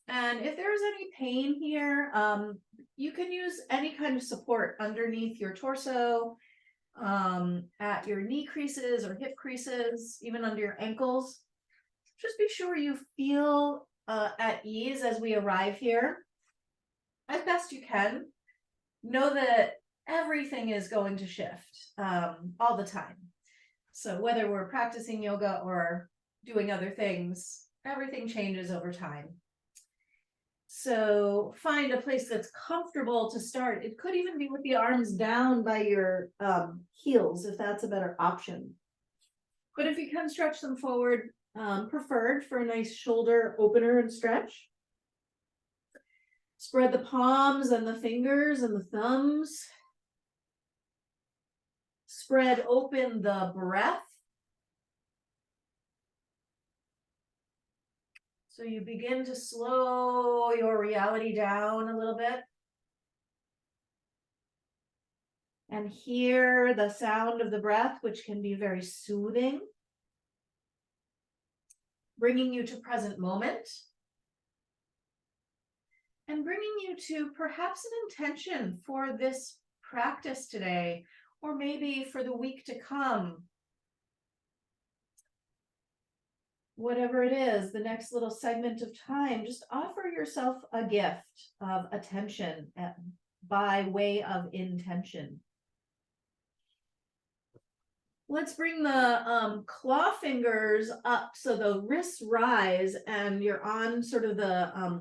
And if there's any pain here, you can use any kind of support underneath your torso, at your knee creases or hip creases, even under your ankles. Just be sure you feel at ease as we arrive here as best you can. Know that everything is going to shift all the time. So whether we're practicing yoga or doing other things, everything changes over time. So find a place that's comfortable to start. It could even be with the arms down by your heels, if that's a better option. But if you can stretch them forward, preferred for a nice shoulder opener and stretch. Spread the palms and the fingers and the thumbs. Spread open the breath. So you begin to slow your reality down a little bit. And hear the sound of the breath, which can be very soothing, bringing you to present moment, and bringing you to perhaps an intention for this practice today, or maybe for the week to come. Whatever it is, the next little segment of time, just offer yourself a gift of attention by way of intention. Let's bring the claw fingers up so the wrists rise and you're on sort of the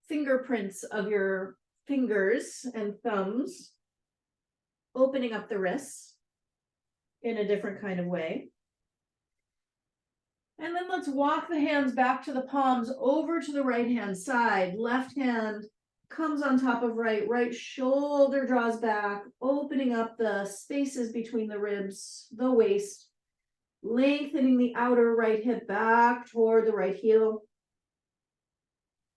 fingerprints of your fingers and thumbs, opening up the wrists in a different kind of way. And then let's walk the hands back to the palms over to the right hand side. Left hand comes on top of right shoulder draws back, opening up the spaces between the ribs, the waist, lengthening the outer right hip back toward the right heel.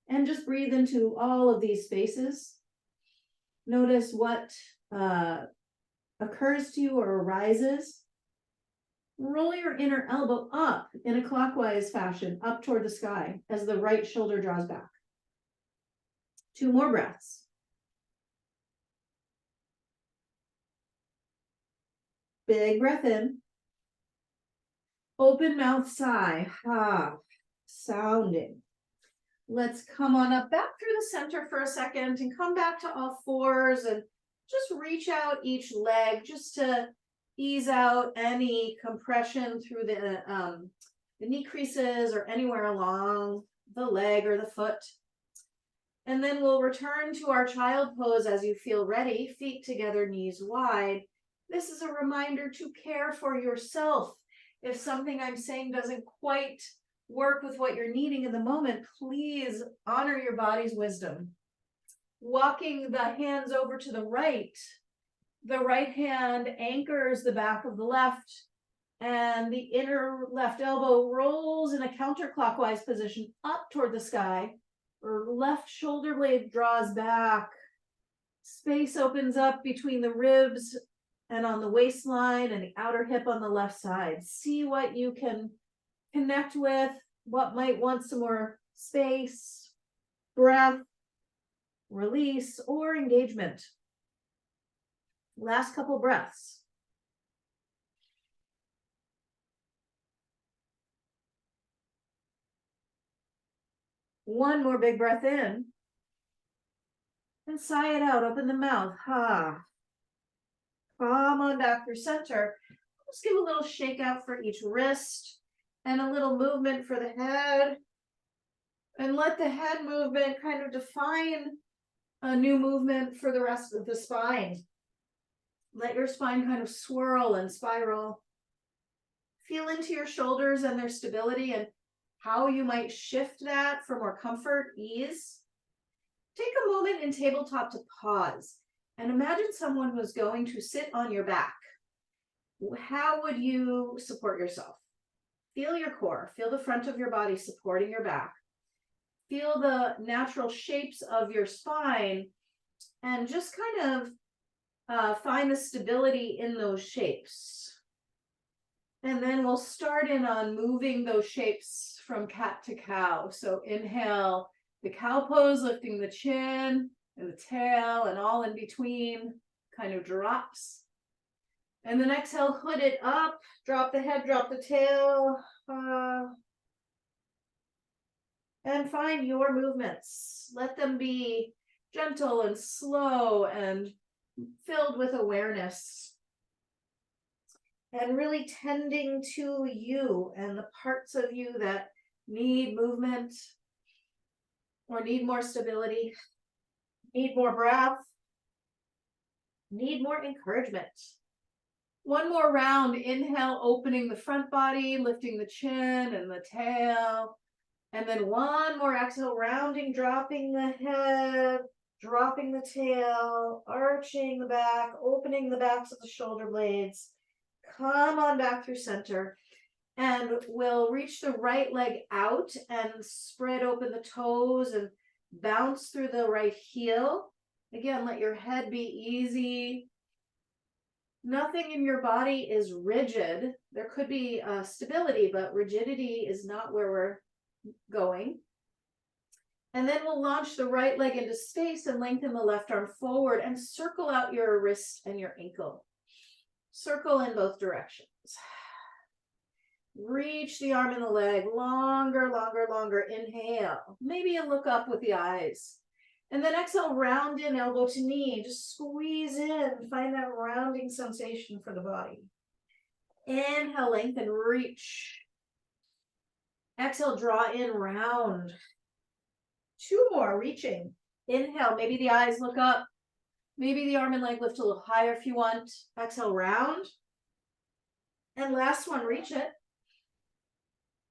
And just breathe into all of these spaces. Notice what occurs to you or arises. Roll your inner elbow up in a clockwise fashion, up toward the sky as the right shoulder draws back. 2 more breaths. Big breath in. Open mouth sigh. Ha. Sounding. Let's come on up back through the center for a second and come back to all fours and just reach out each leg just to ease out any compression through the knee creases or anywhere along the leg or the foot. And then we'll return to our child pose as you feel ready, feet together, knees wide. This is a reminder to care for yourself. If something I'm saying doesn't quite work with what you're needing in the moment, please honor your body's wisdom. Walking the hands over to the right hand anchors the back of the left, and the inner left elbow rolls in a counterclockwise position up toward the sky. Or left shoulder blade draws back. Space opens up between the ribs and on the waistline and the outer hip on the left side. See what you can connect with, what might want some more space, breath, release, or engagement. Last couple breaths. One more big breath in. And sigh it out, open the mouth. Ha. Come on back through center. Let's give a little shake out for each wrist and a little movement for the head. And let the head movement kind of define a new movement for the rest of the spine. Let your spine kind of swirl and spiral. Feel into your shoulders and their stability and how you might shift that for more comfort, ease. Take a moment in tabletop to pause and imagine someone who's going to sit on your back. How would you support yourself? Feel your core, feel the front of your body supporting your back. Feel the natural shapes of your spine and just kind of find the stability in those shapes. And then we'll start in on moving those shapes from cat to cow. So inhale, the cow pose, lifting the chin and the tail and all in between kind of drops. And then exhale, hood it up, drop the head, drop the tail. And find your movements. Let them be gentle and slow and filled with awareness. And really tending to you and the parts of you that need movement or need more stability, need more breath, need more encouragement. One more round. Inhale, opening the front body, lifting the chin and the tail. And then one more exhale, rounding, dropping the head, dropping the tail, arching the back, opening the backs of the shoulder blades. Come on back through center. And we'll reach the right leg out and spread open the toes and bounce through the right heel. Again, let your head be easy. Nothing in your body is rigid. There could be stability, but rigidity is not where we're going. And then we'll launch the right leg into space and lengthen the left arm forward and circle out your wrist and your ankle. Circle in both directions. Reach the arm and the leg longer, longer, longer. Inhale. Maybe you look up with the eyes. And then exhale, round in, elbow to knee. Just squeeze in, find that rounding sensation for the body. Inhale, lengthen, reach. Exhale, draw in, round. Two more, reaching. Inhale, maybe the eyes look up. Maybe the arm and leg lift a little higher if you want. Exhale, round. And last one, reach it.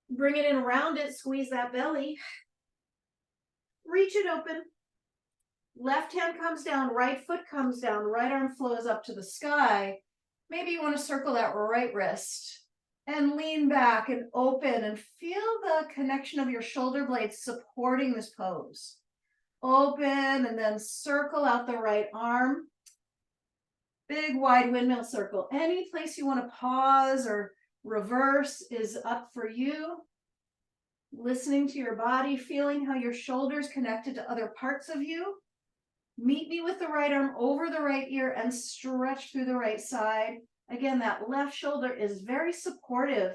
Bring it in, round it, squeeze that belly. Reach it open. Left hand comes down, right foot comes down, right arm flows up to the sky. Maybe you want to circle that right wrist and lean back and open and feel the connection of your shoulder blades supporting this pose. Open and then circle out the right arm. Big wide windmill circle. Any place you want to pause or reverse is up for you. Listening to your body, feeling how your shoulders connected to other parts of you. Meet me with the right arm over the right ear and stretch through the right side. Again, that left shoulder is very supportive.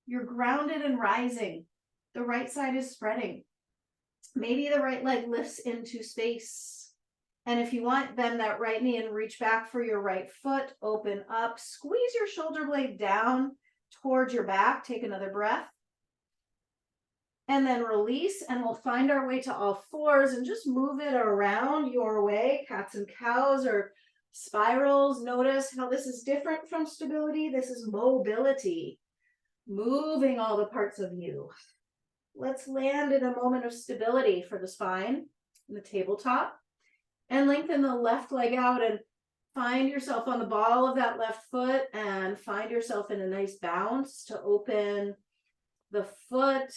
You're grounded and rising. The right side is spreading. Maybe the right leg lifts into space. And if you want, bend that right knee and reach back for your right foot. Open up. Squeeze your shoulder blade down towards your back. Take another breath. And then release, and we'll find our way to all fours and just move it around your way. Cats and cows or spirals. Notice how this is different from stability. This is mobility, moving all the parts of you. Let's land in a moment of stability for the spine, the tabletop, and lengthen the left leg out and find yourself on the ball of that left foot and find yourself in a nice bounce to open the foot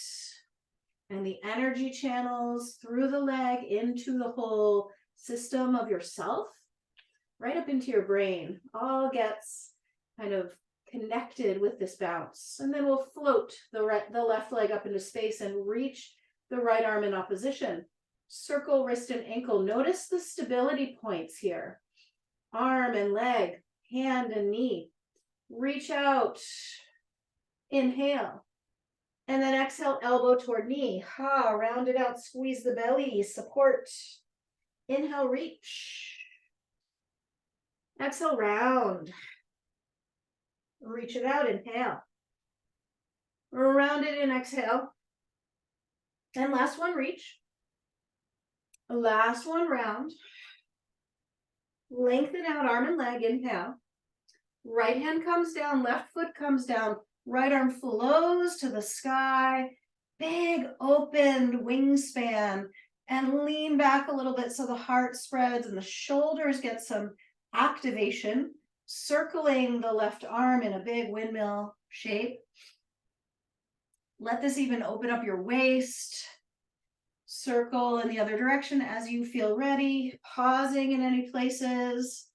and the energy channels through the leg into the whole system of yourself, right up into your brain. All gets kind of connected with this bounce. And then we'll float the left leg up into space and reach the right arm in opposition. Circle wrist and ankle. Notice the stability points here. Arm and leg, hand and knee. Reach out. Inhale. And then exhale, elbow toward knee. Round it out, squeeze the belly, support. Inhale, reach. Exhale, round. Reach it out, inhale. Round it in, exhale. And last one, reach. Last one, round. Lengthen out arm and leg, inhale. Right hand comes down, left foot comes down. Right arm flows to the sky, big opened wingspan, and lean back a little bit so the heart spreads and the shoulders get some activation, circling the left arm in a big windmill shape. Let this even open up your waist. Circle in the other direction as you feel ready, pausing in any places,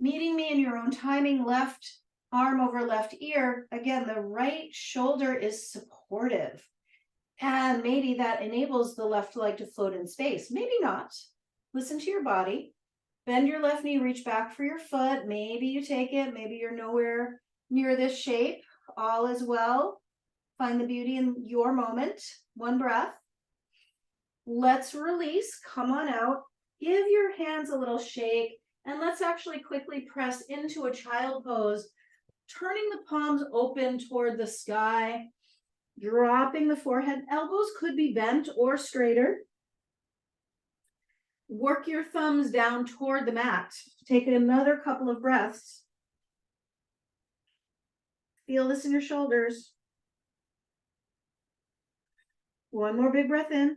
meeting me in your own timing, left arm over left ear. Again, the right shoulder is supportive. And maybe that enables the left leg to float in space. Maybe not. Listen to your body. Bend your left knee, reach back for your foot. Maybe you take it. Maybe you're nowhere near this shape. All is well. Find the beauty in your moment. One breath. Let's release. Come on out. Give your hands a little shake. And let's actually quickly press into a child pose, turning the palms open toward the sky, dropping the forehead. Elbows could be bent or straighter. Work your thumbs down toward the mat. Take another couple of breaths. Feel this in your shoulders. One more big breath in.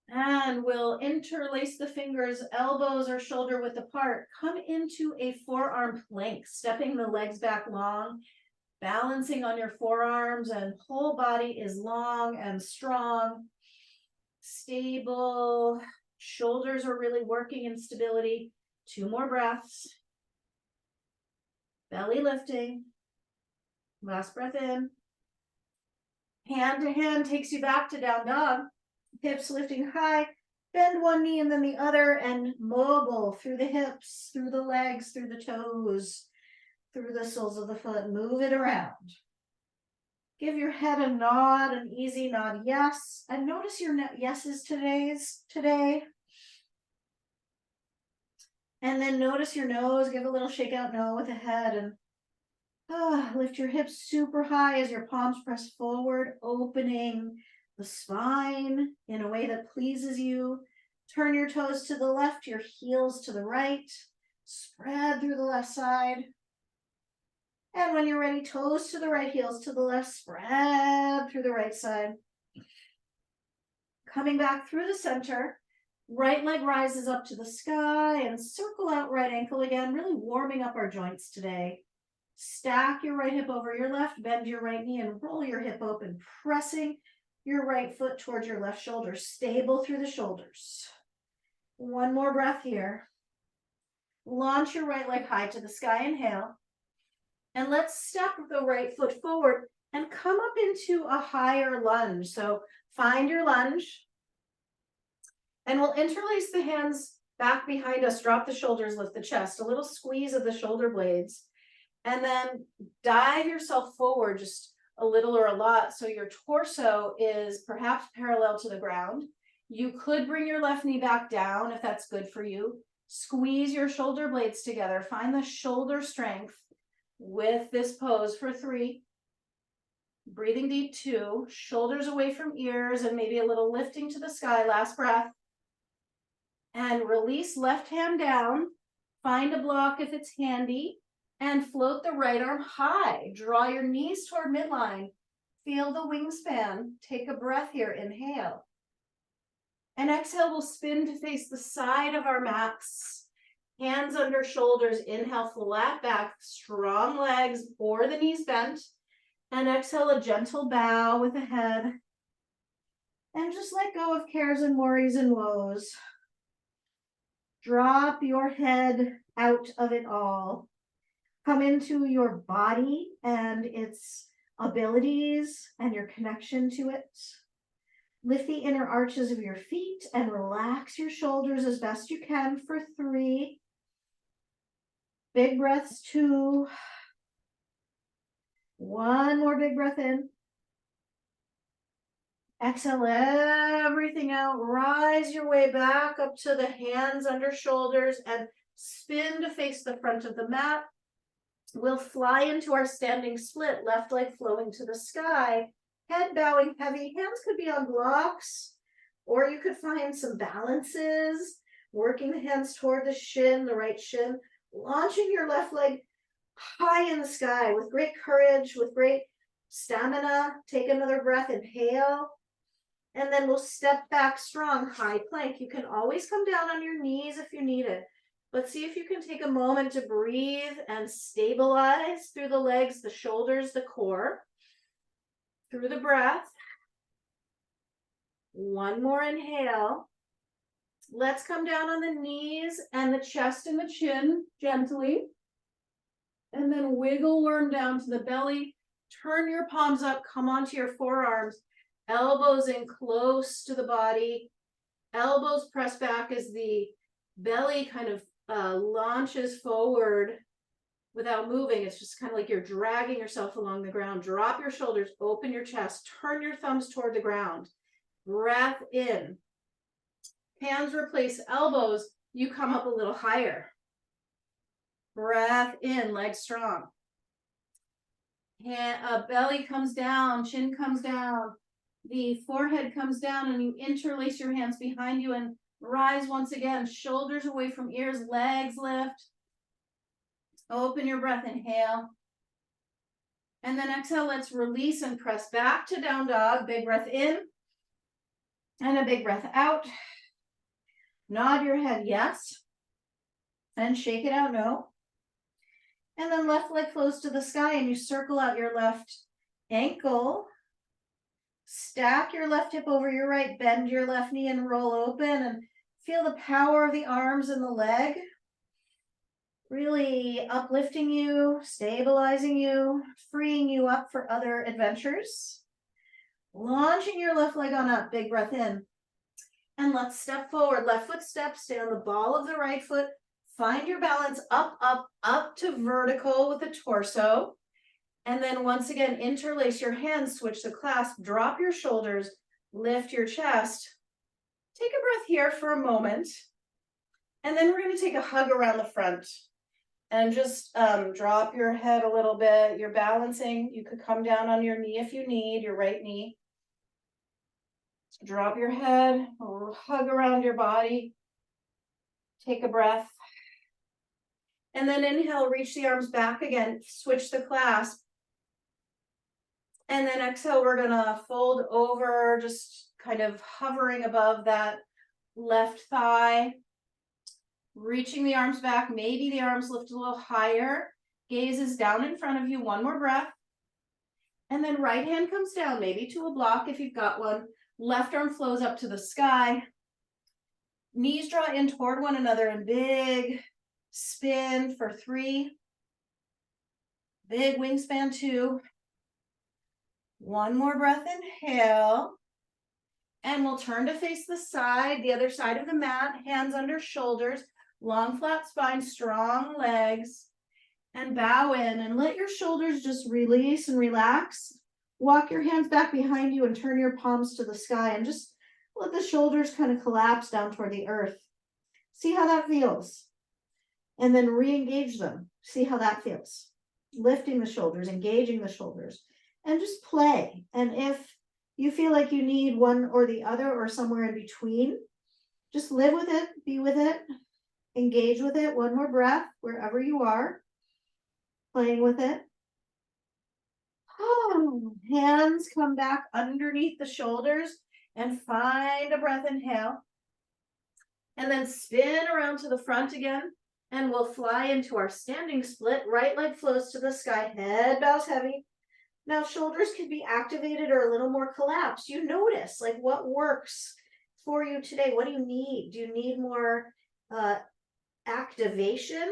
And we'll interlace the fingers, elbows or shoulder width apart. Come into a forearm plank, stepping the legs back long, balancing on your forearms, and whole body is long and strong, stable. Shoulders are really working in stability. 2 more breaths. Belly lifting. Last breath in. Hand to hand takes you back to down dog. Hips lifting high. Bend one knee and then the other, and mobile through the hips, through the legs, through the toes, through the soles of the foot. Move it around. Give your head a nod, an easy nod, yes. And notice your yeses today. And then notice your nose. Give a little shake out no with the head, and lift your hips super high as your palms press forward, opening the spine in a way that pleases you. Turn your toes to the left, your heels to the right. Spread through the left side. And when you're ready, toes to the right, heels to the left, spread through the right side. Coming back through the center, right leg rises up to the sky and circle out right ankle again, really warming up our joints today. Stack your right hip over your left, bend your right knee and roll your hip open, pressing your right foot towards your left shoulder, stable through the shoulders. One more breath here. Launch your right leg high to the sky, inhale. And let's step the right foot forward and come up into a higher lunge. So find your lunge. And we'll interlace the hands back behind us, drop the shoulders, lift the chest, a little squeeze of the shoulder blades. And then dive yourself forward just a little or a lot, so your torso is perhaps parallel to the ground. You could bring your left knee back down if that's good for you. Squeeze your shoulder blades together. Find the shoulder strength with this pose for 3. Breathing deep, 2. Shoulders away from ears and maybe a little lifting to the sky. Last breath. And release left hand down. Find a block if it's handy. And float the right arm high. Draw your knees toward midline. Feel the wingspan. Take a breath here. Inhale. And exhale, we'll spin to face the side of our mats. Hands under shoulders. Inhale, flat back, strong legs or the knees bent. And exhale, a gentle bow with the head. And just let go of cares and worries and woes. Drop your head out of it all. Come into your body and its abilities and your connection to it. Lift the inner arches of your feet and relax your shoulders as best you can for 3. Big breaths, 2. One more big breath in. Exhale everything out. Rise your way back up to the hands under shoulders and spin to face the front of the mat. We'll fly into our standing split, left leg flowing to the sky, head bowing heavy. Hands could be on blocks, or you could find some balances, working the hands toward the shin, the right shin, launching your left leg high in the sky with great courage, with great stamina. Take another breath, inhale, and then we'll step back strong, high plank. You can always come down on your knees if you need it. But see if you can take a moment to breathe and stabilize through the legs, the shoulders, the core. Through the breath. One more inhale. Let's come down on the knees and the chest and the chin gently. And then wiggle worm down to the belly. Turn your palms up, come onto your forearms, elbows in close to the body. Elbows press back as the belly kind of launches forward without moving. It's just kind of like you're dragging yourself along the ground. Drop your shoulders, open your chest, turn your thumbs toward the ground. Breath in. Hands replace elbows. You come up a little higher. Breath in, legs strong. Belly comes down, chin comes down, the forehead comes down, and you interlace your hands behind you and rise once again. Shoulders away from ears, legs lift. Open your breath, inhale. And then exhale, let's release and press back to down dog. Big breath in and a big breath out. Nod your head yes. And shake it out no. And then left leg flows to the sky and you circle out your left ankle. Stack your left hip over your right, bend your left knee and roll open and feel the power of the arms and the leg. Really uplifting you, stabilizing you, freeing you up for other adventures. Launching your left leg on up, big breath in. And let's step forward, left foot step, stay on the ball of the right foot. Find your balance up, up, up to vertical with the torso. And then once again, interlace your hands, switch the clasp, drop your shoulders, lift your chest. Take a breath here for a moment. And then we're going to take a hug around the front. And just drop your head a little bit. You're balancing. You could come down on your knee if you need, your right knee. Drop your head, hug around your body. Take a breath. And then inhale, reach the arms back again. Switch the clasp. And then exhale, we're going to fold over, just kind of hovering above that left thigh. Reaching the arms back, maybe the arms lift a little higher. Gaze is down in front of you, one more breath. And then right hand comes down, maybe to a block if you've got one. Left arm flows up to the sky. Knees draw in toward one another and big spin for 3. Big wingspan 2. One more breath, inhale. And we'll turn to face the side, the other side of the mat, hands under shoulders. Long flat spine, strong legs, and bow in and let your shoulders just release and relax. Walk your hands back behind you and turn your palms to the sky and just let the shoulders kind of collapse down toward the earth. See how that feels. And then re-engage them. See how that feels. Lifting the shoulders, engaging the shoulders, and just play. And if you feel like you need one or the other or somewhere in between, just live with it, be with it. Engage with it. One more breath wherever you are. Playing with it. Oh, hands come back underneath the shoulders and find a breath. Inhale. And then spin around to the front again. And we'll fly into our standing split. Right leg flows to the sky. Head bows heavy. Now shoulders can be activated or a little more collapsed. You notice like what works for you today. What do you need? Do you need more activation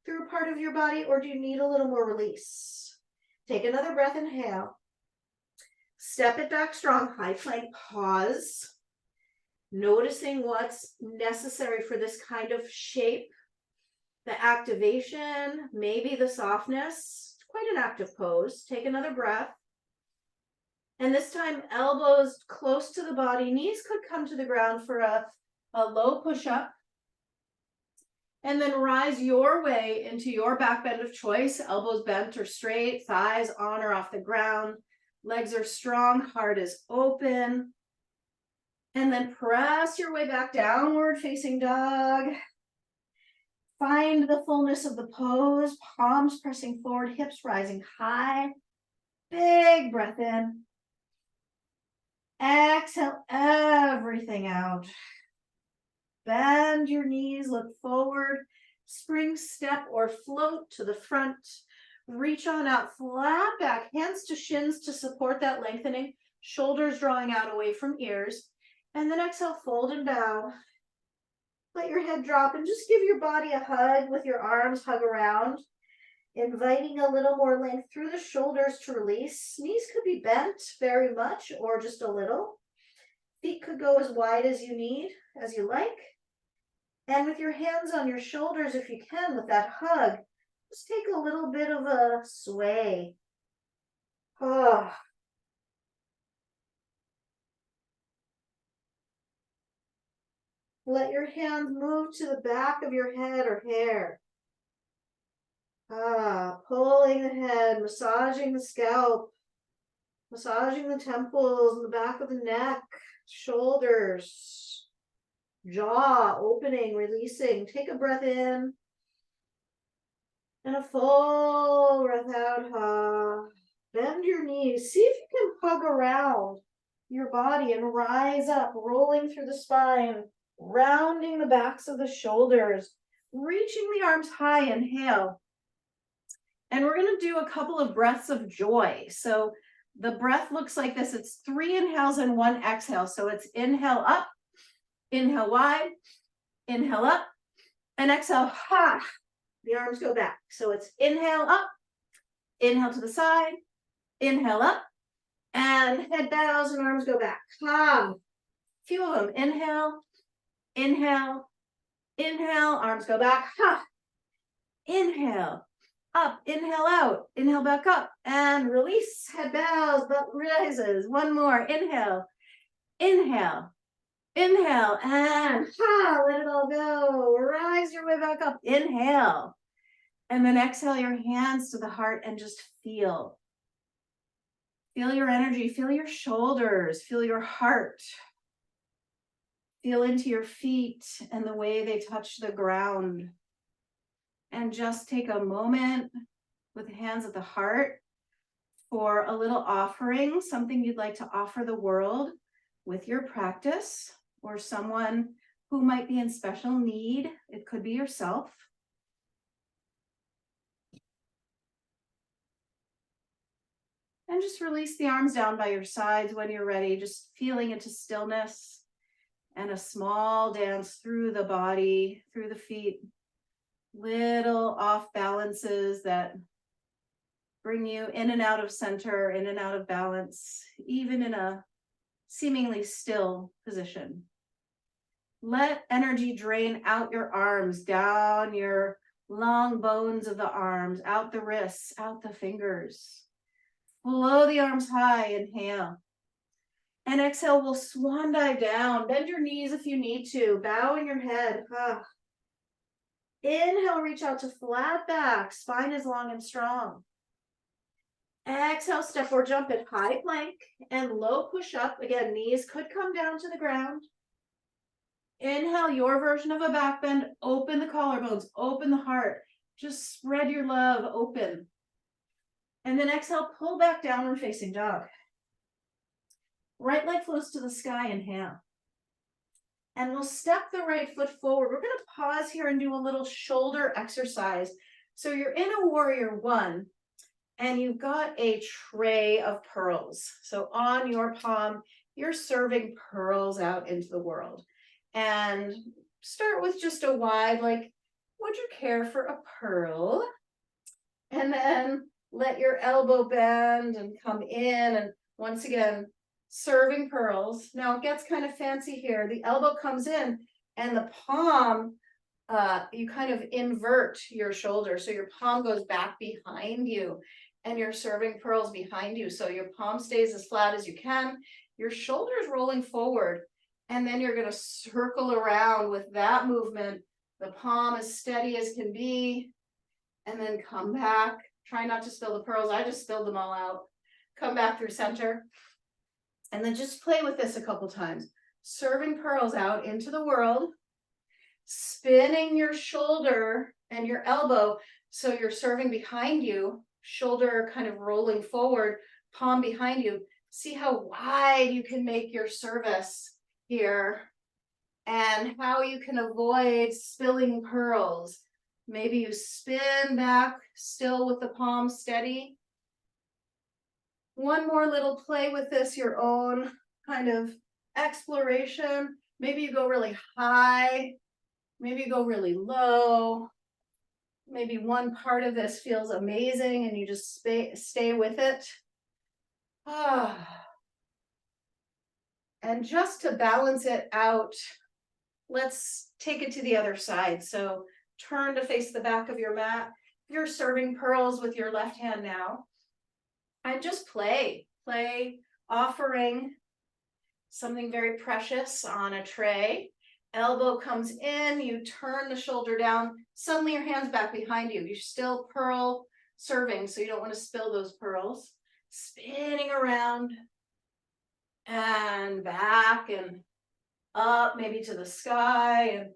through a part of your body, or do you need a little more release? Take another breath, inhale. Step it back strong, high plank, pause. Noticing what's necessary for this kind of shape. The activation, maybe the softness. It's quite an active pose. Take another breath. And this time, elbows close to the body. Knees could come to the ground for a low push-up. And then rise your way into your back bend of choice. Elbows bent or straight, thighs on or off the ground. Legs are strong, heart is open. And then press your way back, downward facing dog. Find the fullness of the pose, palms pressing forward, hips rising high. Big breath in. Exhale everything out. Bend your knees, look forward, spring step or float to the front. Reach on out, flat back, hands to shins to support that lengthening, shoulders drawing out away from ears. And then exhale, fold and bow. Let your head drop and just give your body a hug with your arms, hug around. Inviting a little more length through the shoulders to release. Knees could be bent very much or just a little. Feet could go as wide as you need, as you like. And with your hands on your shoulders, if you can, with that hug, just take a little bit of a sway. Oh. Let your hands move to the back of your head or hair. Pulling the head, massaging the scalp, massaging the temples and the back of the neck, shoulders, jaw opening, releasing. Take a breath in and a full breath out. Bend your knees. See if you can hug around your body and rise up, rolling through the spine, rounding the backs of the shoulders, reaching the arms high. Inhale. And we're going to do a couple of breaths of joy. So the breath looks like this. It's 3 inhales and 1 exhale. So it's inhale up, inhale wide, inhale up, and exhale. Ha! The arms go back. So it's inhale up, inhale to the side, inhale up, and head bows and arms go back. Ha! Few of them. Inhale, inhale, inhale, arms go back. Ha! Inhale. Up, inhale out, inhale back up, and release, head bows, butt rises. One more, inhale, inhale, inhale, and let it all go. Rise your way back up, inhale. And then exhale your hands to the heart and just feel. Feel your energy, feel your shoulders, feel your heart. Feel into your feet and the way they touch the ground. And just take a moment with the hands at the heart for a little offering, something you'd like to offer the world with your practice, or someone who might be in special need. It could be yourself. And just release the arms down by your sides when you're ready, just feeling into stillness and a small dance through the body, through the feet. Little off balances that bring you in and out of center, in and out of balance, even in a seemingly still position. Let energy drain out your arms, down your long bones of the arms, out the wrists, out the fingers. Blow the arms high, inhale. And exhale, we'll swan dive down. Bend your knees if you need to. Bowing your head. Inhale, reach out to flat back. Spine is long and strong. Exhale, step or jump in high plank and low push up. Again, knees could come down to the ground. Inhale, your version of a back bend. Open the collarbones, open the heart. Just spread your love open. And then exhale, pull back downward facing dog. Right leg floats to the sky, inhale. And we'll step the right foot forward. We're going to pause here and do a little shoulder exercise. So you're in a warrior one, and you've got a tray of pearls. So on your palm, you're serving pearls out into the world. And start with just a wide, like, would you care for a pearl? And then let your elbow bend and come in. And once again, serving pearls. Now it gets kind of fancy here. The elbow comes in and the palm, you kind of invert your shoulder. So your palm goes back behind you and you're serving pearls behind you. So your palm stays as flat as you can. Your shoulders rolling forward. And then you're going to circle around with that movement. The palm as steady as can be. And then come back. Try not to spill the pearls. I just spilled them all out. Come back through center. And then just play with this a couple times. Serving pearls out into the world. Spinning your shoulder and your elbow so you're serving behind you. Shoulder kind of rolling forward. Palm behind you. See how wide you can make your service here. And how you can avoid spilling pearls. Maybe you spin back still with the palm steady. One more little play with this, your own kind of exploration. Maybe you go really high. Maybe you go really low. Maybe one part of this feels amazing and you just stay with it. And just to balance it out, let's take it to the other side. So turn to face the back of your mat. You're serving pearls with your left hand now. And just play, offering something very precious on a tray. Elbow comes in, you turn the shoulder down. Suddenly your hand's back behind you. You're still pearl serving, so you don't want to spill those pearls. Spinning around and back and up, maybe to the sky, and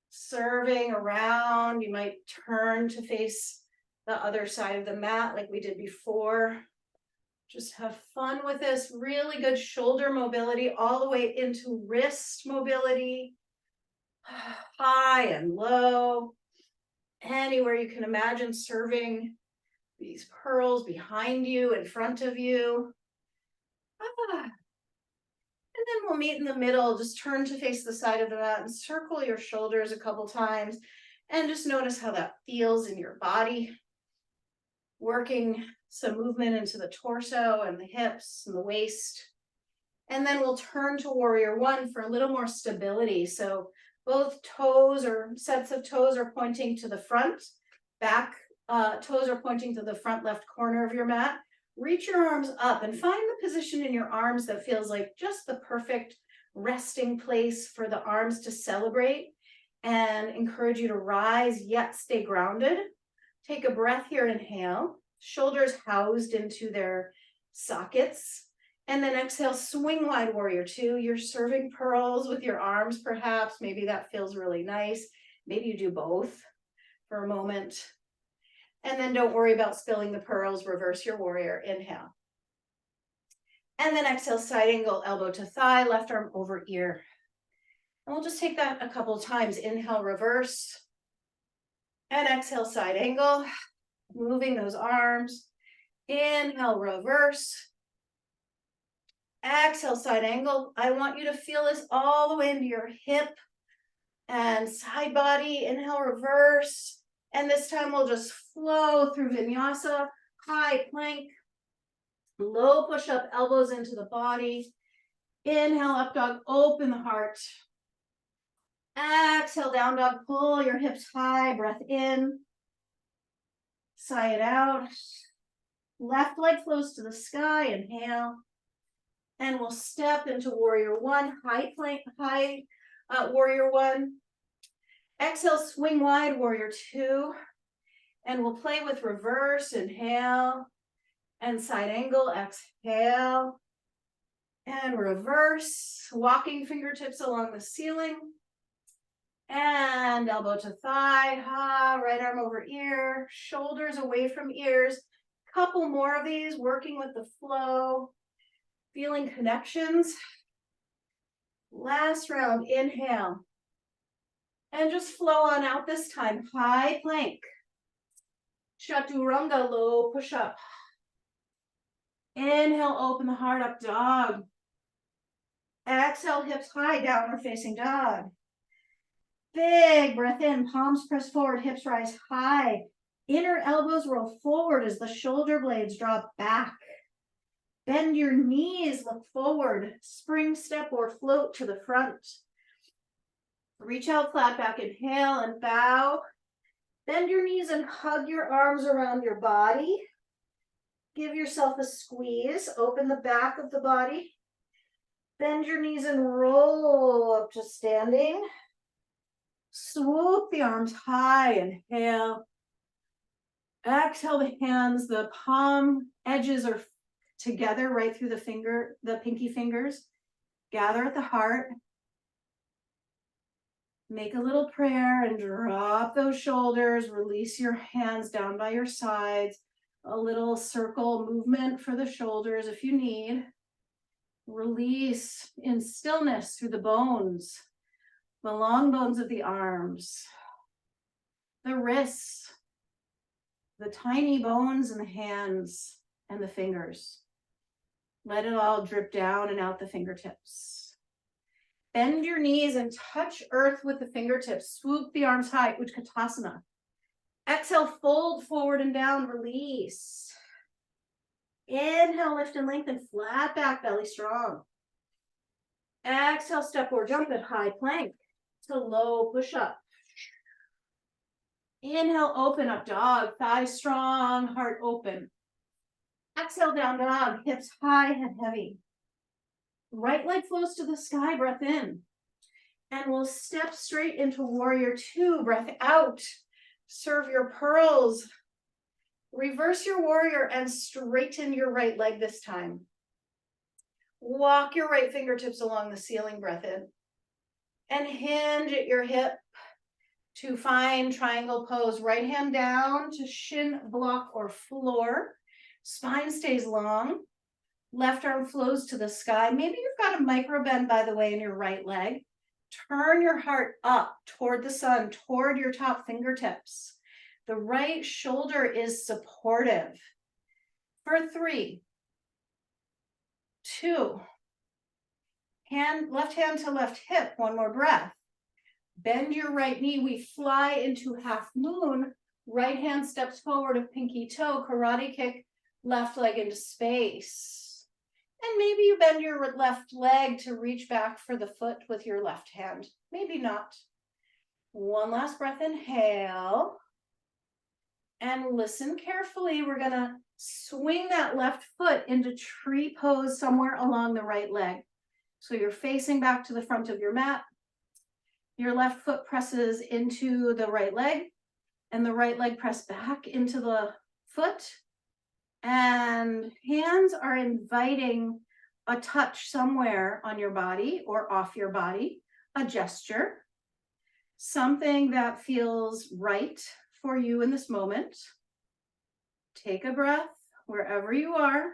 serving around. You might turn to face the other side of the mat like we did before. Just have fun with this. Really good shoulder mobility all the way into wrist mobility. High and low. Anywhere you can imagine serving these pearls behind you, in front of you. And then we'll meet in the middle. Just turn to face the side of the mat and circle your shoulders a couple times. And just notice how that feels in your body. Working some movement into the torso and the hips and the waist. And then we'll turn to warrior one for a little more stability. So both toes or sets of toes are pointing to the front. Back toes are pointing to the front left corner of your mat. Reach your arms up and find the position in your arms that feels like just the perfect resting place for the arms to celebrate, and encourage you to rise yet stay grounded. Take a breath here, inhale, shoulders housed into their sockets. And then exhale, swing wide warrior two. You're serving pearls with your arms perhaps. Maybe that feels really nice. Maybe you do both for a moment. And then don't worry about spilling the pearls. Reverse your warrior, inhale. And then exhale, side angle, elbow to thigh, left arm over ear. And we'll just take that a couple times. Inhale, reverse. And exhale, side angle, moving those arms. Inhale, reverse. Exhale, side angle. I want you to feel this all the way into your hip and side body. Inhale, reverse. And this time we'll just flow through vinyasa, high plank, low push-up, elbows into the body. Inhale, up dog, open the heart. Exhale, down dog, pull your hips high, breath in. Sigh it out. Left leg flows to the sky, inhale. And we'll step into warrior one, high plank, warrior one. Exhale, swing wide, warrior two. And we'll play with reverse, inhale. And side angle, exhale. And reverse, walking fingertips along the ceiling. And elbow to thigh, right arm over ear, shoulders away from ears. Couple more of these, working with the flow. Feeling connections. Last round, inhale. And just flow on out this time. High plank. Chaturanga, low push up. Inhale, open the heart, up dog. Exhale, hips high, downward facing dog. Big breath in, palms press forward, hips rise high. Inner elbows roll forward as the shoulder blades drop back. Bend your knees, look forward, spring step or float to the front. Reach out flat back, inhale and bow. Bend your knees and hug your arms around your body. Give yourself a squeeze, open the back of the body. Bend your knees and roll up to standing. Swoop the arms high, inhale. Exhale the hands, the palm edges are together right through the pinky fingers. Gather at the heart. Make a little prayer and drop those shoulders. Release your hands down by your sides. A little circle movement for the shoulders if you need. Release in stillness through the bones, the long bones of the arms, the wrists, the tiny bones in the hands and the fingers. Let it all drip down and out the fingertips. Bend your knees and touch earth with the fingertips. Swoop the arms high, Utkatasana. Exhale, fold forward and down, release. Inhale, lift and lengthen, flat back, belly strong. Exhale, step or jump at high plank to low push up. Inhale, open up dog, thighs strong, heart open. Exhale, down dog, hips high, head heavy. Right leg flows to the sky, breath in. And we'll step straight into warrior two, breath out. Serve your pearls. Reverse your warrior and straighten your right leg this time. Walk your right fingertips along the ceiling, breath in. And hinge at your hip to find triangle pose. Right hand down to shin block or floor. Spine stays long. Left arm flows to the sky. Maybe you've got a micro bend, by the way, in your right leg. Turn your heart up toward the sun, toward your top fingertips. The right shoulder is supportive. For 3, 2, left hand to left hip, one more breath. Bend your right knee, we fly into half moon. Right hand steps forward of pinky toe, karate kick, left leg into space. And maybe you bend your left leg to reach back for the foot with your left hand. Maybe not. One last breath, inhale. And listen carefully. We're gonna swing that left foot into tree pose somewhere along the right leg. So you're facing back to the front of your mat. Your left foot presses into the right leg, and the right leg press back into the foot. And hands are inviting a touch somewhere on your body or off your body, a gesture, something that feels right for you in this moment. Take a breath wherever you are.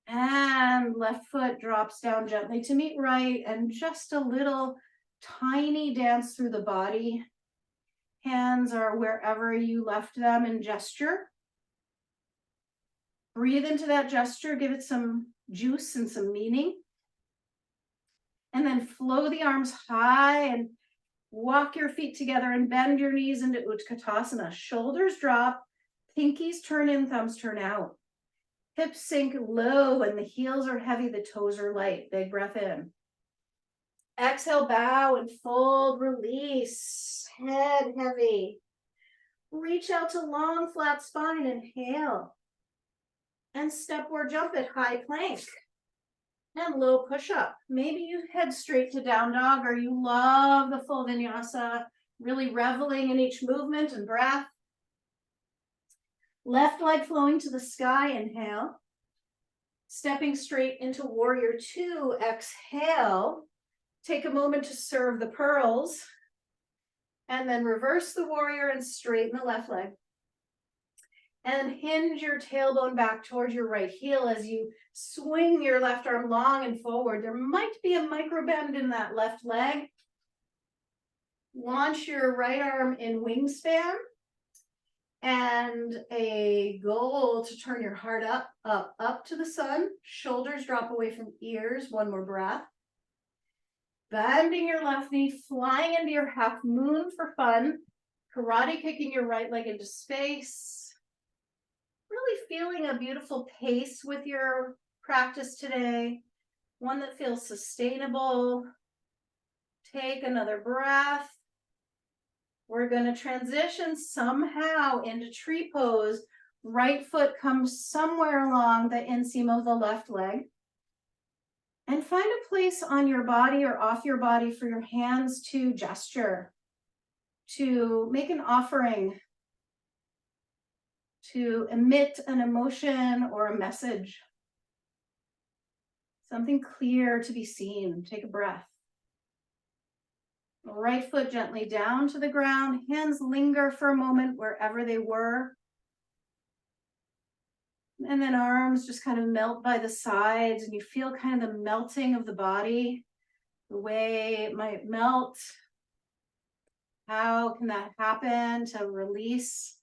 And left foot drops down gently to meet right, and just a little tiny dance through the body. Hands are wherever you left them in gesture. Breathe into that gesture, give it some juice and some meaning. And then flow the arms high and walk your feet together and bend your knees into Utkatasana. Shoulders drop, pinkies turn in, thumbs turn out. Hips sink low and the heels are heavy, the toes are light. Big breath in. Exhale, bow and fold, release, head heavy. Reach out to long, flat spine, inhale. And step or jump at high plank. And low push up. Maybe you head straight to down dog, or you love the full vinyasa, really reveling in each movement and breath. Left leg flowing to the sky, inhale. Stepping straight into warrior two, exhale. Take a moment to serve the pearls. And then reverse the warrior and straighten the left leg. And hinge your tailbone back towards your right heel as you swing your left arm long and forward. There might be a micro bend in that left leg. Launch your right arm in wingspan. And a goal to turn your heart up, up, up to the sun. Shoulders drop away from ears. One more breath. Bending your left knee, flying into your half moon for fun. Karate kicking your right leg into space. Really feeling a beautiful pace with your practice today. One that feels sustainable. Take another breath. We're going to transition somehow into tree pose. Right foot comes somewhere along the inseam of the left leg. And find a place on your body or off your body for your hands to gesture, to make an offering, to emit an emotion or a message. Something clear to be seen. Take a breath. Right foot gently down to the ground. Hands linger for a moment wherever they were. And then arms just kind of melt by the sides, and you feel kind of the melting of the body, the way it might melt. How can that happen to release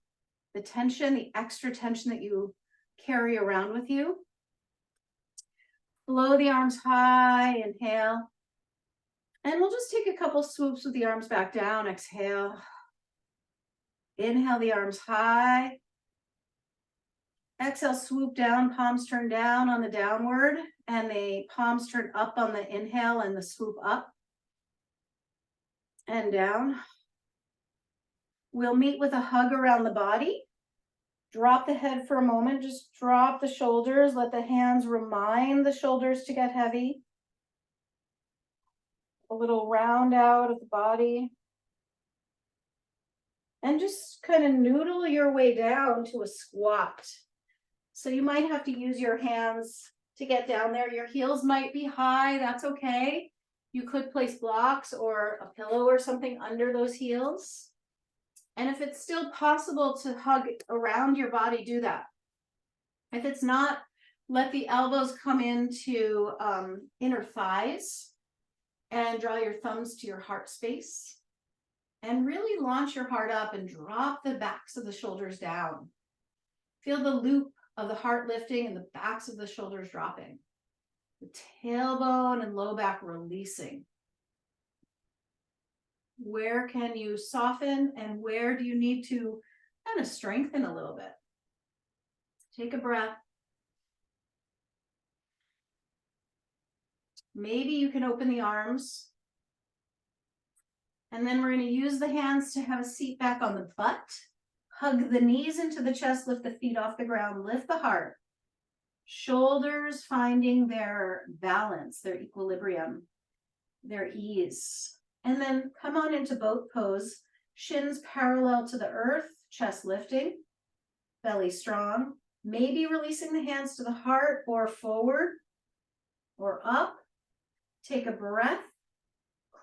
the tension, the extra tension that you carry around with you? Blow the arms high, inhale. And we'll just take a couple swoops with the arms back down, exhale. Inhale the arms high. Exhale, swoop down, palms turn down on the downward, and the palms turn up on the inhale and the swoop up and down. We'll meet with a hug around the body. Drop the head for a moment, just drop the shoulders, let the hands remind the shoulders to get heavy. A little round out of the body. And just kind of noodle your way down to a squat. So you might have to use your hands to get down there. Your heels might be high, that's okay. You could place blocks or a pillow or something under those heels. And if it's still possible to hug around your body, do that. If it's not, let the elbows come into inner thighs and draw your thumbs to your heart space. And really launch your heart up and drop the backs of the shoulders down. Feel the loop of the heart lifting and the backs of the shoulders dropping. The tailbone and low back releasing. Where can you soften and where do you need to kind of strengthen a little bit? Take a breath. Maybe you can open the arms. And then we're going to use the hands to have a seat back on the butt. Hug the knees into the chest, lift the feet off the ground, lift the heart. Shoulders finding their balance, their equilibrium, their ease. And then come on into boat pose. Shins parallel to the earth, chest lifting, belly strong. Maybe releasing the hands to the heart or forward or up. Take a breath.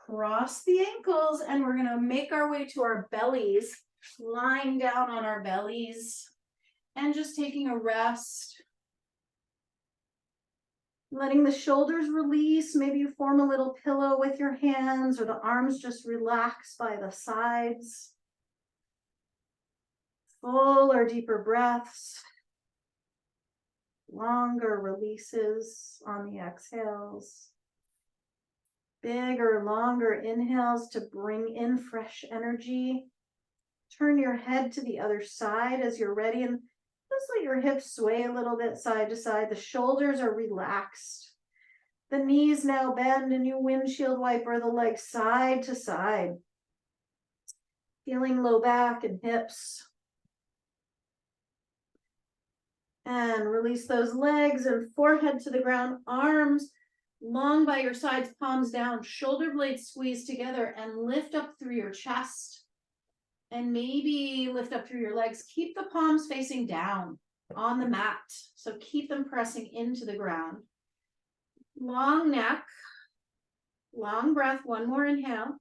Cross the ankles, and we're going to make our way to our bellies, lying down on our bellies, and just taking a rest. Letting the shoulders release. Maybe you form a little pillow with your hands, or the arms just relax by the sides. Full or deeper breaths. Longer releases on the exhales. Bigger, longer inhales to bring in fresh energy. Turn your head to the other side as you're ready and just let your hips sway a little bit side to side. The shoulders are relaxed. The knees now bend and you windshield wiper the legs side to side. Feeling low back and hips. And release those legs and forehead to the ground, arms long by your sides, palms down, shoulder blades squeeze together and lift up through your chest. And maybe lift up through your legs. Keep the palms facing down on the mat. So keep them pressing into the ground. Long neck, long breath, one more inhale.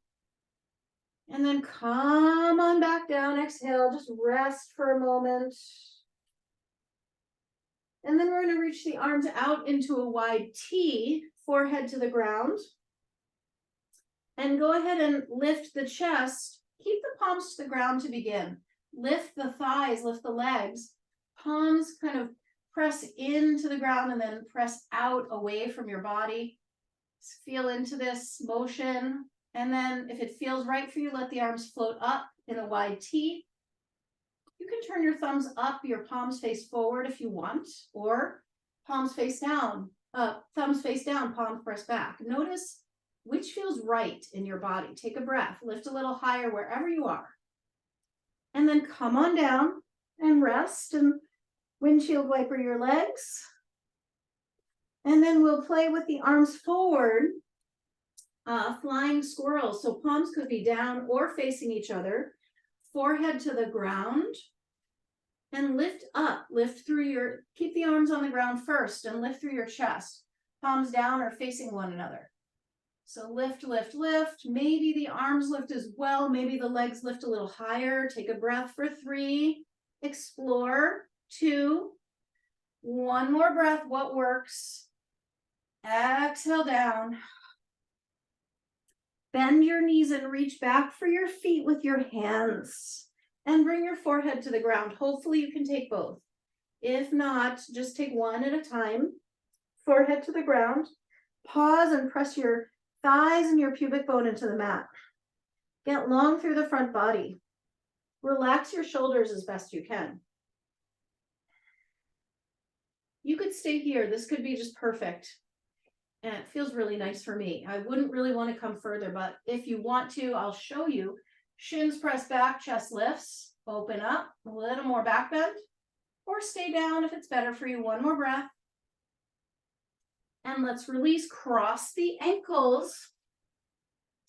And then come on back down, exhale, just rest for a moment. And then we're going to reach the arms out into a wide T, forehead to the ground. And go ahead and lift the chest. Keep the palms to the ground to begin. Lift the thighs, lift the legs. Palms kind of press into the ground and then press out away from your body. Just feel into this motion. And then if it feels right for you, let the arms float up in a wide T. You can turn your thumbs up, your palms face forward if you want, or palms face down, thumbs face down, palms press back. Notice which feels right in your body. Take a breath, lift a little higher wherever you are. And then come on down and rest and windshield wiper your legs. And then we'll play with the arms forward, flying squirrel. So palms could be down or facing each other. Forehead to the ground and lift up, lift through your, keep the arms on the ground first and lift through your chest, palms down or facing one another. So lift, lift, lift, maybe the arms lift as well, maybe the legs lift a little higher. Take a breath for 3, explore, 2, one more breath, what works? Exhale down. Bend your knees and reach back for your feet with your hands and bring your forehead to the ground. Hopefully you can take both. If not, just take one at a time. Forehead to the ground. Pause and press your thighs and your pubic bone into the mat. Get long through the front body. Relax your shoulders as best you can. You could stay here. This could be just perfect. And it feels really nice for me. I wouldn't really want to come further, but if you want to, I'll show you. Shins press back, chest lifts, open up, a little more back bend, or stay down if it's better for you. One more breath. And let's release, cross the ankles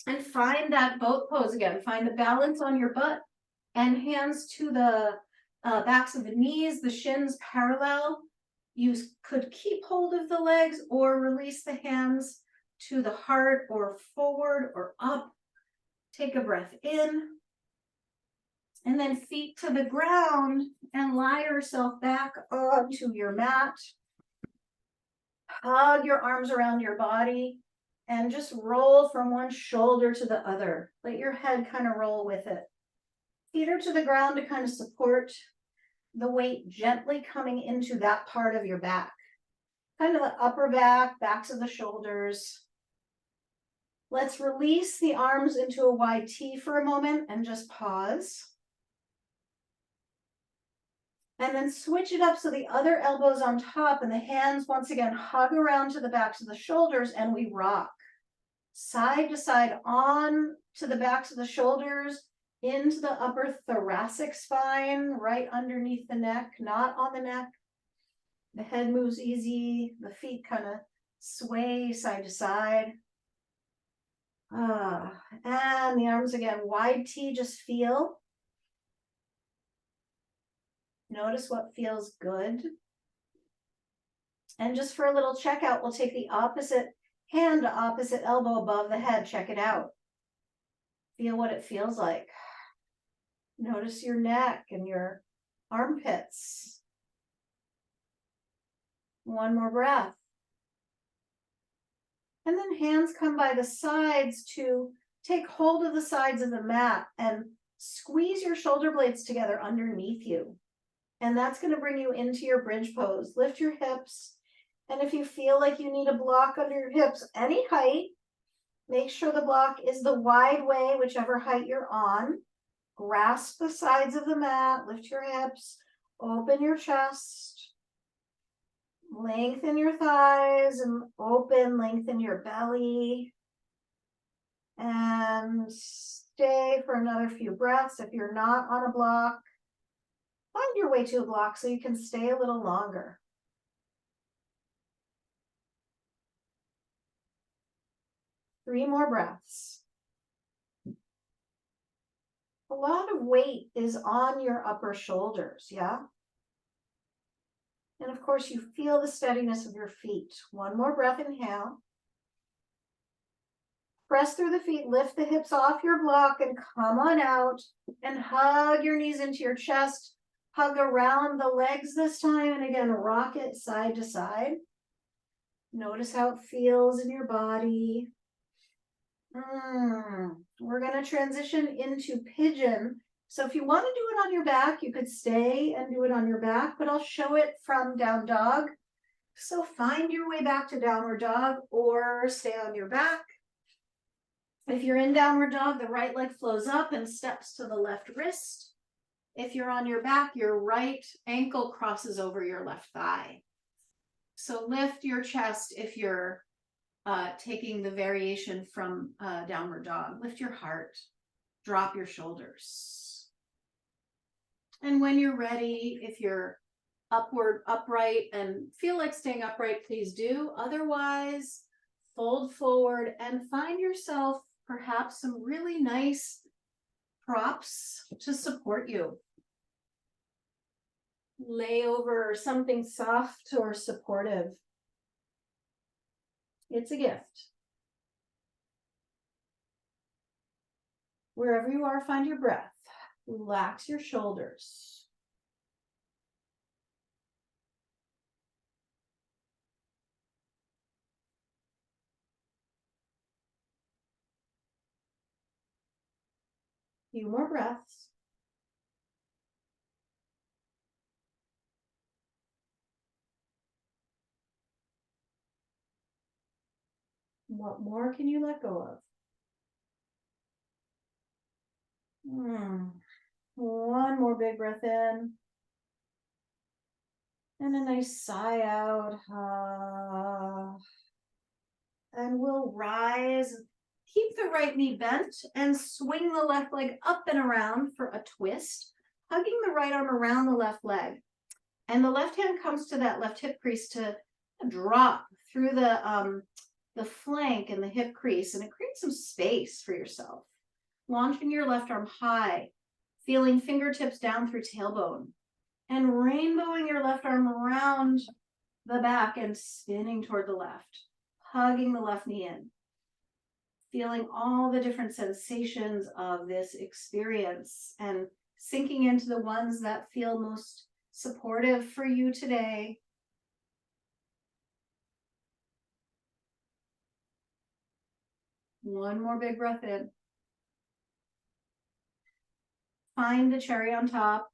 and find that boat pose again. Find the balance on your butt and hands to the backs of the knees, the shins parallel. You could keep hold of the legs or release the hands to the heart or forward or up. Take a breath in. And then feet to the ground and lie yourself back onto your mat. Hug your arms around your body and just roll from one shoulder to the other. Let your head kind of roll with it. Feet are to the ground to kind of support the weight gently coming into that part of your back. Kind of the upper back, backs of the shoulders. Let's release the arms into a wide T for a moment and just pause. And then switch it up so the other elbow's on top and the hands once again hug around to the backs of the shoulders and we rock. Side to side on to the backs of the shoulders, into the upper thoracic spine, right underneath the neck, not on the neck. The head moves easy, the feet kind of sway side to side. And the arms again, wide T, just feel. Notice what feels good. And just for a little checkout, we'll take the opposite hand to opposite elbow above the head. Check it out. Feel what it feels like. Notice your neck and your armpits. One more breath. And then hands come by the sides to take hold of the sides of the mat and squeeze your shoulder blades together underneath you. And that's going to bring you into your bridge pose. Lift your hips. And if you feel like you need a block under your hips, any height, make sure the block is the wide way, whichever height you're on. Grasp the sides of the mat, lift your hips, open your chest, lengthen your thighs and open, lengthen your belly. And stay for another few breaths. If you're not on a block, find your way to a block so you can stay a little longer. Three more breaths. A lot of weight is on your upper shoulders, yeah? And of course, you feel the steadiness of your feet. One more breath, inhale. Press through the feet, lift the hips off your block and come on out and hug your knees into your chest. Hug around the legs this time and again, rock it side to side. Notice how it feels in your body. We're going to transition into pigeon. So if you want to do it on your back, you could stay and do it on your back, but I'll show it from down dog. So find your way back to downward dog or stay on your back. If you're in downward dog, the right leg flows up and steps to the left wrist. If you're on your back, your right ankle crosses over your left thigh. So lift your chest if you're taking the variation from downward dog. Lift your heart, drop your shoulders. And when you're ready, if you're upright and feel like staying upright, please do. Otherwise, fold forward and find yourself perhaps some really nice props to support you. Lay over something soft or supportive. It's a gift. Wherever you are, find your breath. Relax your shoulders. Few more breaths. What more can you let go of? One more big breath in. And a nice sigh out. And we'll rise. Keep the right knee bent and swing the left leg up and around for a twist, hugging the right arm around the left leg. And the left hand comes to that left hip crease to drop through the flank and the hip crease, and it creates some space for yourself. Launching your left arm high, feeling fingertips down through tailbone, and rainbowing your left arm around the back and spinning toward the left, hugging the left knee in, feeling all the different sensations of this experience and sinking into the ones that feel most supportive for you today. One more big breath in. Find the cherry on top.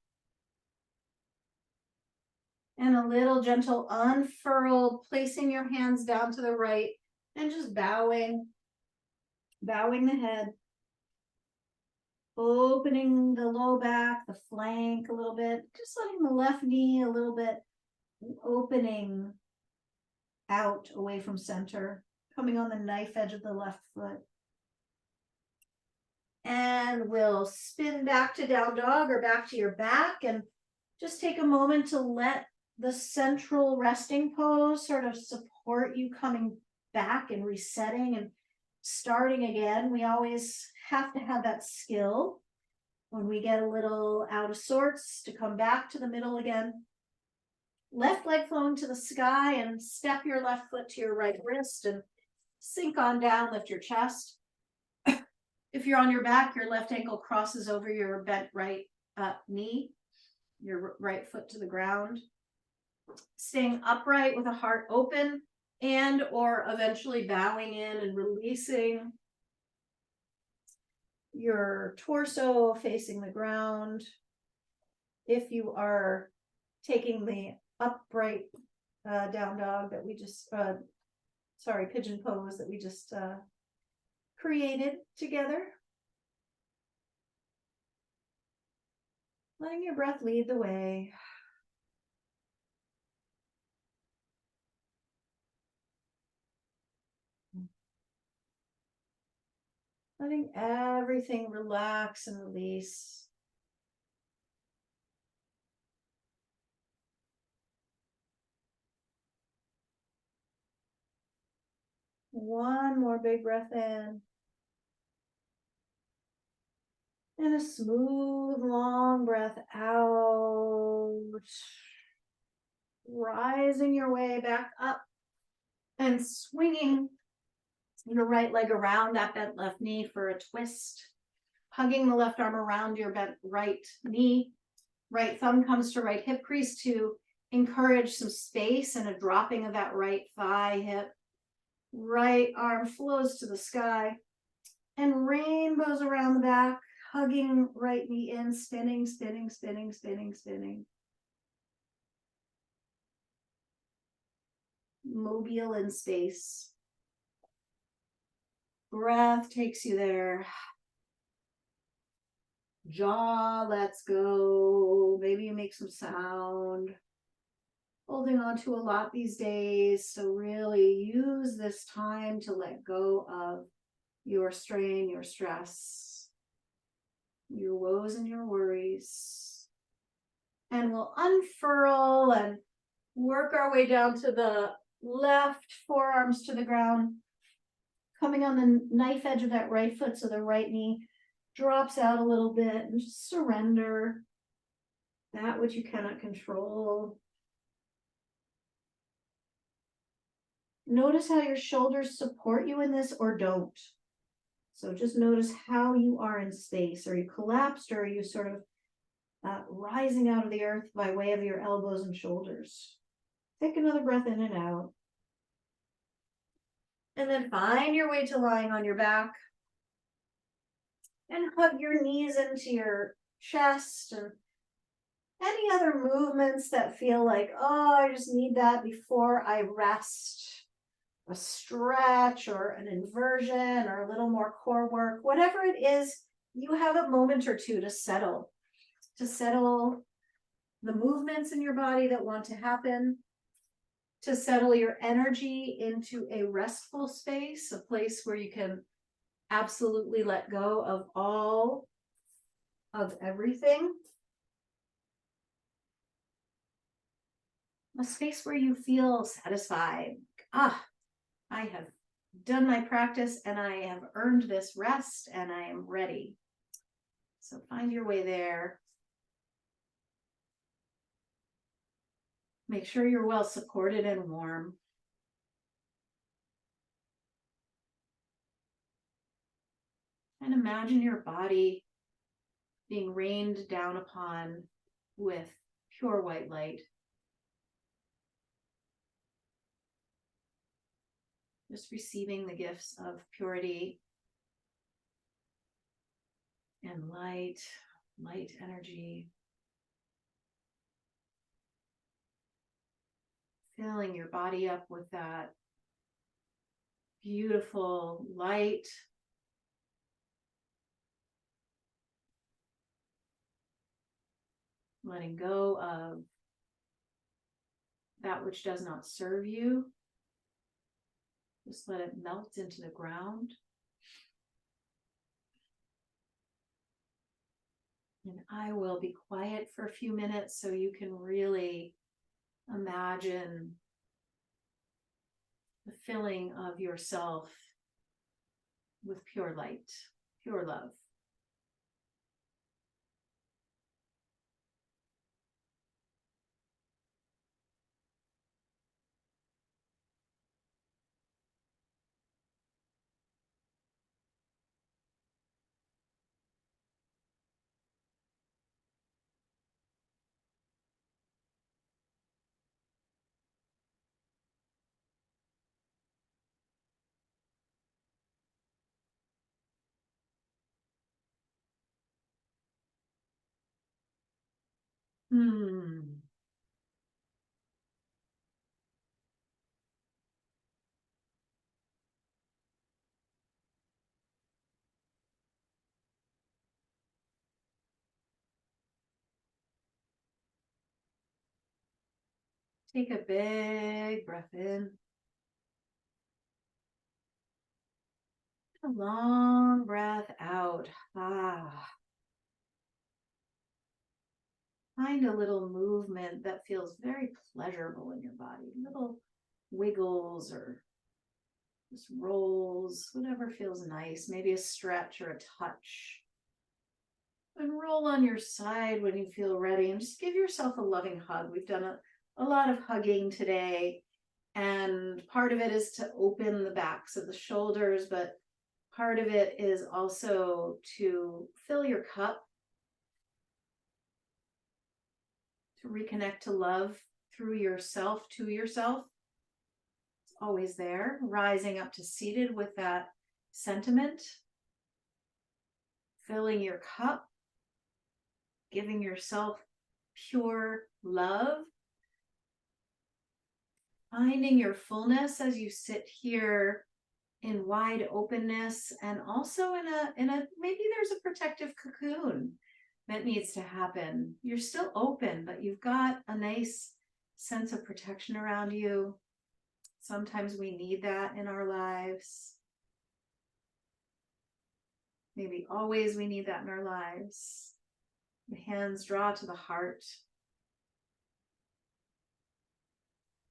And a little gentle unfurl, placing your hands down to the right and just bowing the head. Opening the low back, the flank a little bit, just letting the left knee a little bit opening out away from center, coming on the knife edge of the left foot. And we'll spin back to down dog or back to your back and just take a moment to let the central resting pose sort of support you coming back and resetting and starting again. We always have to have that skill when we get a little out of sorts to come back to the middle again. Left leg flowing to the sky, and step your left foot to your right wrist and sink on down, lift your chest. If you're on your back, your left ankle crosses over your bent right knee, your right foot to the ground. Staying upright with a heart open, and or eventually bowing in and releasing your torso facing the ground. If you are taking the upright down dog that we just, pigeon pose that we just created together. Letting your breath lead the way. Letting everything relax and release. One more big breath in. And a smooth, long breath out. Rising your way back up and swinging your right leg around that bent left knee for a twist. Hugging the left arm around your bent right knee. Right thumb comes to right hip crease to encourage some space and a dropping of that right thigh hip. Right arm flows to the sky and rainbows around the back, hugging right knee in, spinning, spinning, spinning, spinning, spinning. Mobile in space. Breath takes you there. Jaw lets go. Maybe you make some sound. Holding on to a lot these days, so really use this time to let go of your strain, your stress, your woes and your worries. And we'll unfurl and work our way down to the left, forearms to the ground, coming on the knife edge of that right foot so the right knee drops out a little bit, and just surrender that which you cannot control. Notice how your shoulders support you in this or don't. So just notice how you are in space. Are you collapsed, or are you sort of rising out of the earth by way of your elbows and shoulders? Take another breath in and out. And then find your way to lying on your back. And hug your knees into your chest, and any other movements that feel like, oh, I just need that before I rest. A stretch or an inversion or a little more core work, whatever it is, you have a moment or two to settle. to settle the movements in your body that want to happen, to settle your energy into a restful space, a place where you can absolutely let go of all of everything. A space where you feel satisfied. I have done my practice and I have earned this rest and I am ready. So find your way there. Make sure you're well supported and warm. And imagine your body being rained down upon with pure white light. Just receiving the gifts of purity and light energy. Filling your body up with that beautiful light. Letting go of that which does not serve you. Just let it melt into the ground. And I will be quiet for a few minutes so you can really imagine the filling of yourself with pure light, pure love. Take a big breath in. A long breath out. Find a little movement that feels very pleasurable in your body. Little wiggles or just rolls, whatever feels nice. Maybe a stretch or a touch. And roll on your side when you feel ready and just give yourself a loving hug. We've done a lot of hugging today, and part of it is to open the backs of the shoulders, but part of it is also to fill your cup, to reconnect to love through yourself, to yourself. It's always there, rising up to seated with that sentiment, filling your cup, giving yourself pure love, finding your fullness as you sit here in wide openness, and also in a maybe there's a protective cocoon that needs to happen. You're still open, but you've got a nice sense of protection around you. Sometimes we need that in our lives. Maybe always we need that in our lives. The hands draw to the heart.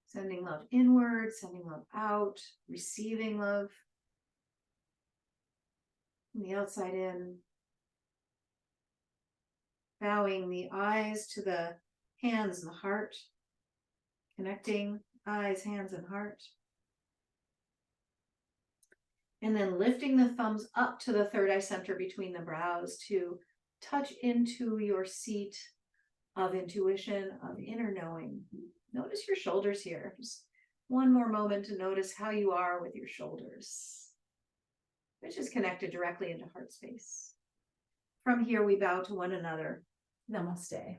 Sending love inward, sending love out, receiving love from the outside in. Bowing the eyes to the hands and the heart. Connecting eyes, hands, and heart. And then lifting the thumbs up to the third eye center between the brows to touch into your seat of intuition, of inner knowing. Notice your shoulders here. Just one more moment to notice how you are with your shoulders, which is connected directly into heart space. From here, we bow to one another. Namaste.